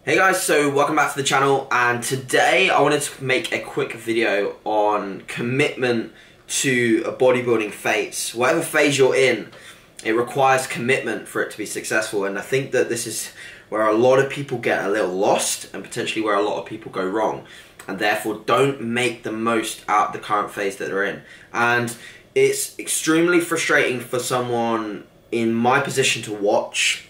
Hey guys, so welcome back to the channel, and today I wanted to make a quick video on commitment to a bodybuilding phase. Whatever phase you're in, it requires commitment for it to be successful, and I think that this is where a lot of people get a little lost and potentially where a lot of people go wrong and therefore don't make the most out of the current phase that they're in. And it's extremely frustrating for someone in my position to watch,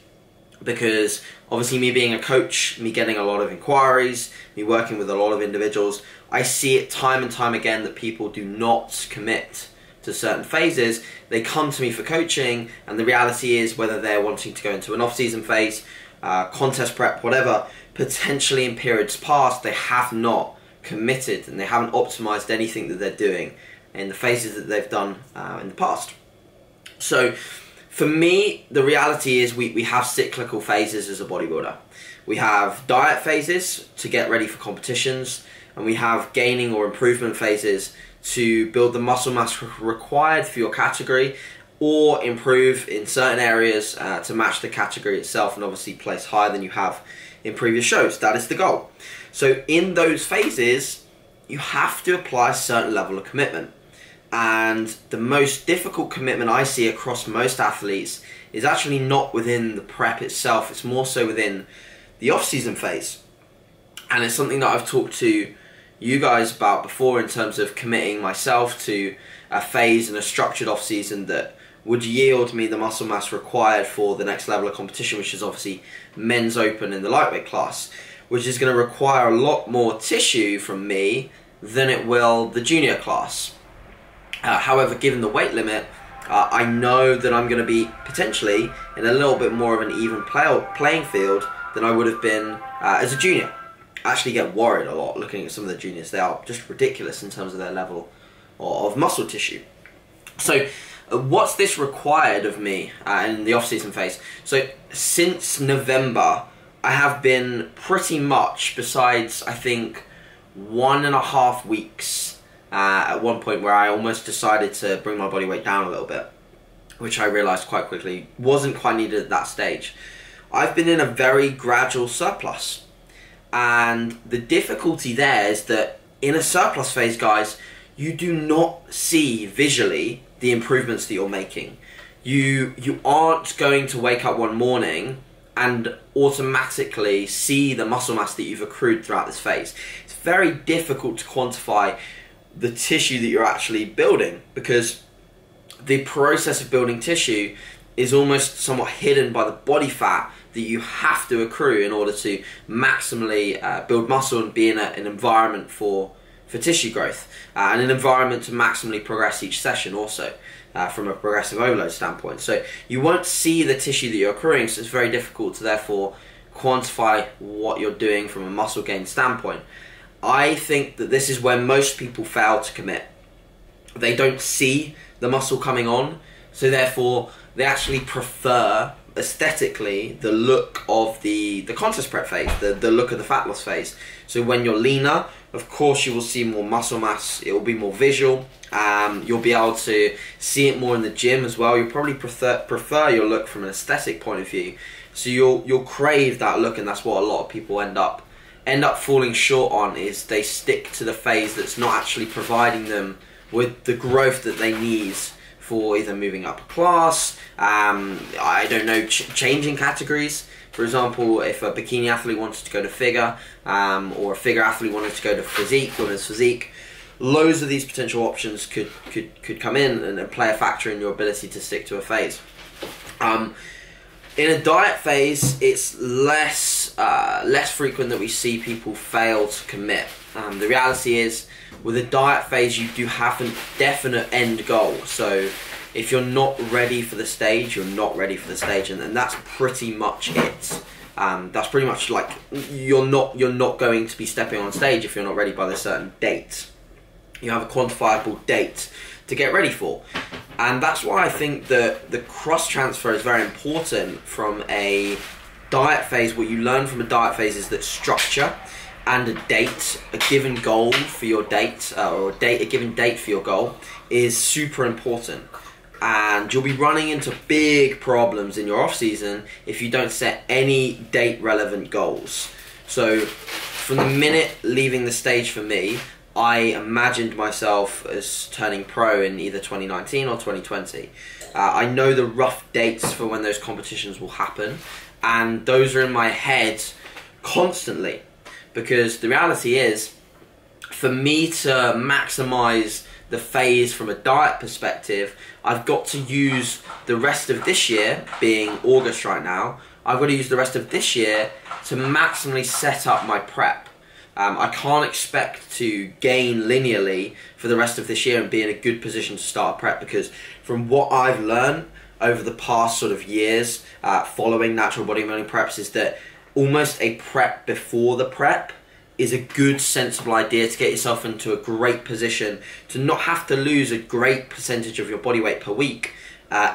because obviously me being a coach, me getting a lot of inquiries, me working with a lot of individuals, I see it time and time again that people do not commit to certain phases. They come to me for coaching, and the reality is, whether they're wanting to go into an off-season phase, contest prep, whatever, potentially in periods past, they have not committed and they haven't optimized anything that they're doing in the phases that they've done in the past. So for me, the reality is we have cyclical phases as a bodybuilder. We have diet phases to get ready for competitions, and we have gaining or improvement phases to build the muscle mass required for your category, or improve in certain areas to match the category itself and obviously place higher than you have in previous shows. That is the goal. So in those phases, you have to apply a certain level of commitment. And the most difficult commitment I see across most athletes is actually not within the prep itself, it's more so within the off-season phase. And it's something that I've talked to you guys about before in terms of committing myself to a phase and a structured off-season that would yield me the muscle mass required for the next level of competition, which is obviously men's open in the lightweight class, which is going to require a lot more tissue from me than it will the junior class. However, given the weight limit, I know that I'm going to be potentially in a little bit more of an even playing field than I would have been as a junior. I actually get worried a lot looking at some of the juniors. They are just ridiculous in terms of their level of muscle tissue. So what's this required of me in the off-season phase? So since November, I have been pretty much, besides I think 1.5 weeks, at one point where I almost decided to bring my body weight down a little bit, which I realized quite quickly wasn't quite needed at that stage. I've been in a very gradual surplus, and the difficulty there is that in a surplus phase, guys, you do not see visually the improvements that you're making. You aren't going to wake up one morning and automatically see the muscle mass that you've accrued throughout this phase. It's very difficult to quantify the tissue that you're actually building, because the process of building tissue is almost somewhat hidden by the body fat that you have to accrue in order to maximally build muscle and be in an environment for tissue growth, and an environment to maximally progress each session also from a progressive overload standpoint. So you won't see the tissue that you're accruing, so it's very difficult to therefore quantify what you're doing from a muscle gain standpoint. I think that this is where most people fail to commit. They don't see the muscle coming on, so therefore they actually prefer aesthetically the look of the contest prep phase, the look of the fat loss phase. So when you're leaner, of course you will see more muscle mass, it will be more visual, you'll be able to see it more in the gym as well. You'll probably prefer your look from an aesthetic point of view, so you'll crave that look, and that's what a lot of people end up falling short on, is they stick to the phase that's not actually providing them with the growth that they need for either moving up a class, I don't know, changing categories. For example, if a bikini athlete wanted to go to figure, or a figure athlete wanted to go to physique, women's physique, loads of these potential options could come in and play a factor in your ability to stick to a phase. In a diet phase, it's less frequent that we see people fail to commit. The reality is, with a diet phase, you do have a definite end goal. So if you're not ready for the stage, you're not ready for the stage, and that's pretty much it. That's pretty much like you're not going to be stepping on stage if you're not ready by the certain date. You have a quantifiable date to get ready for. And that's why I think that the cross transfer is very important from a diet phase. What you learn from a diet phase is that structure and a date, a given goal for your date, or a given date for your goal, is super important. And you'll be running into big problems in your off season if you don't set any date relevant goals. So from the minute leaving the stage for me, I imagined myself as turning pro in either 2019 or 2020. I know the rough dates for when those competitions will happen, and those are in my head constantly, because the reality is, for me to maximize the phase from a diet perspective, I've got to use the rest of this year, being August right now, I've got to use the rest of this year to maximally set up my prep. I can't expect to gain linearly for the rest of this year and be in a good position to start a prep, because from what I've learned over the past sort of years following natural bodybuilding preps is that almost a prep before the prep is a good, sensible idea to get yourself into a great position to not have to lose a great percentage of your body weight per week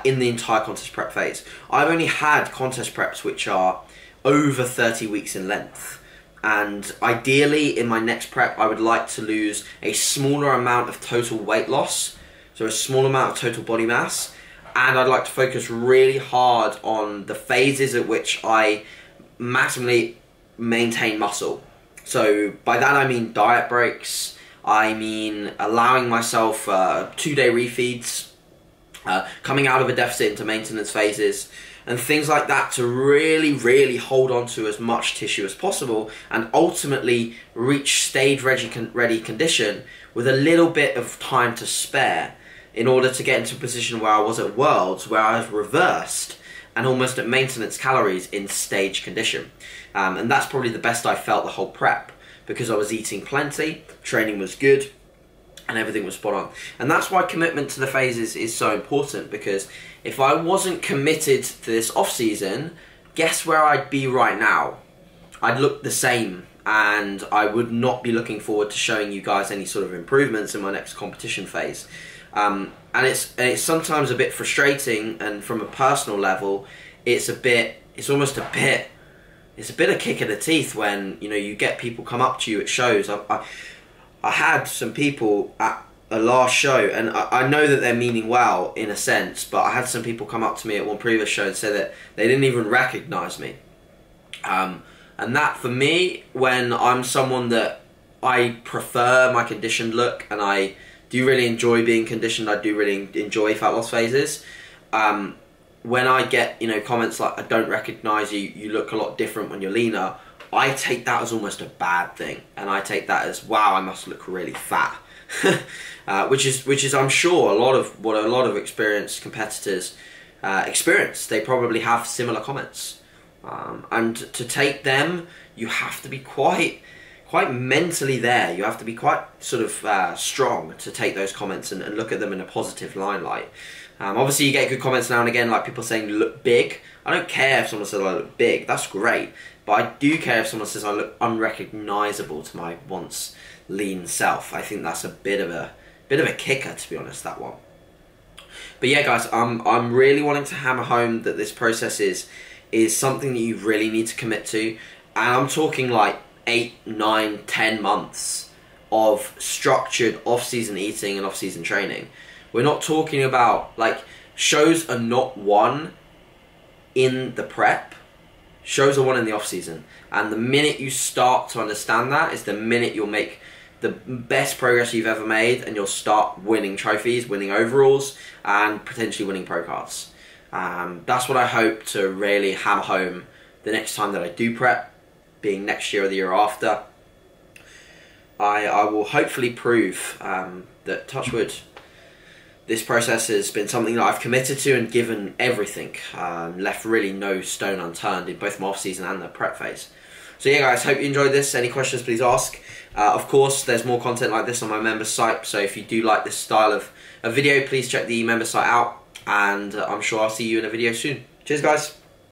in the entire contest prep phase. I've only had contest preps which are over 30 weeks in length. And ideally, in my next prep, I would like to lose a smaller amount of total weight loss, so a small amount of total body mass, and I'd like to focus really hard on the phases at which I maximally maintain muscle. So by that I mean diet breaks, I mean allowing myself 2-day refeeds, coming out of a deficit into maintenance phases, and things like that to really hold on to as much tissue as possible and ultimately reach stage ready condition with a little bit of time to spare in order to get into a position where I was at Worlds, where I was reversed and almost at maintenance calories in stage condition. And that's probably the best I felt the whole prep, because I was eating plenty, training was good, and everything was spot on. And that's why commitment to the phases is so important, because if I wasn't committed to this off-season, guess where I'd be right now? I'd look the same, and I would not be looking forward to showing you guys any sort of improvements in my next competition phase. And it's sometimes a bit frustrating, and from a personal level, it's a bit of kick in the teeth when, you know, you get people come up to you at shows. I had some people at a last show, and I know that they're meaning well in a sense, but I had some people come up to me at one previous show and say that they didn't even recognise me. And that, for me, when I'm someone that I prefer my conditioned look, and I do really enjoy being conditioned, I do really enjoy fat loss phases, when I get, you know, comments like, I don't recognise you, you look a lot different when you're leaner, I take that as almost a bad thing, and I take that as, wow, I must look really fat. which is I'm sure a lot of experienced competitors experience. They probably have similar comments, and to take them, you have to be quite mentally there. You have to be quite sort of strong to take those comments and look at them in a positive limelight. Obviously you get good comments now and again, like people saying you look big. I don't care if someone says I look big, that's great, but I do care if someone says I look unrecognisable to my once lean self. I think that's a bit of a kicker, to be honest, that one. But yeah, guys, I'm really wanting to hammer home that this process is something that you really need to commit to, and I'm talking like 8, 9, 10 months of structured off-season eating and off-season training. We're not talking about, like, shows are not won in the prep, shows are won in the off-season, and the minute you start to understand that is the minute you'll make the best progress you've ever made, and you'll start winning trophies, winning overalls, and potentially winning pro cards. That's what I hope to really hammer home the next time that I do prep, being next year or the year after. I will hopefully prove that, touch wood, this process has been something that I've committed to and given everything, left really no stone unturned in both my off-season and the prep phase. So yeah, guys, hope you enjoyed this. Any questions, please ask. Of course, there's more content like this on my member site, so if you do like this style of video, please check the member site out, and I'm sure I'll see you in a video soon. Cheers, guys.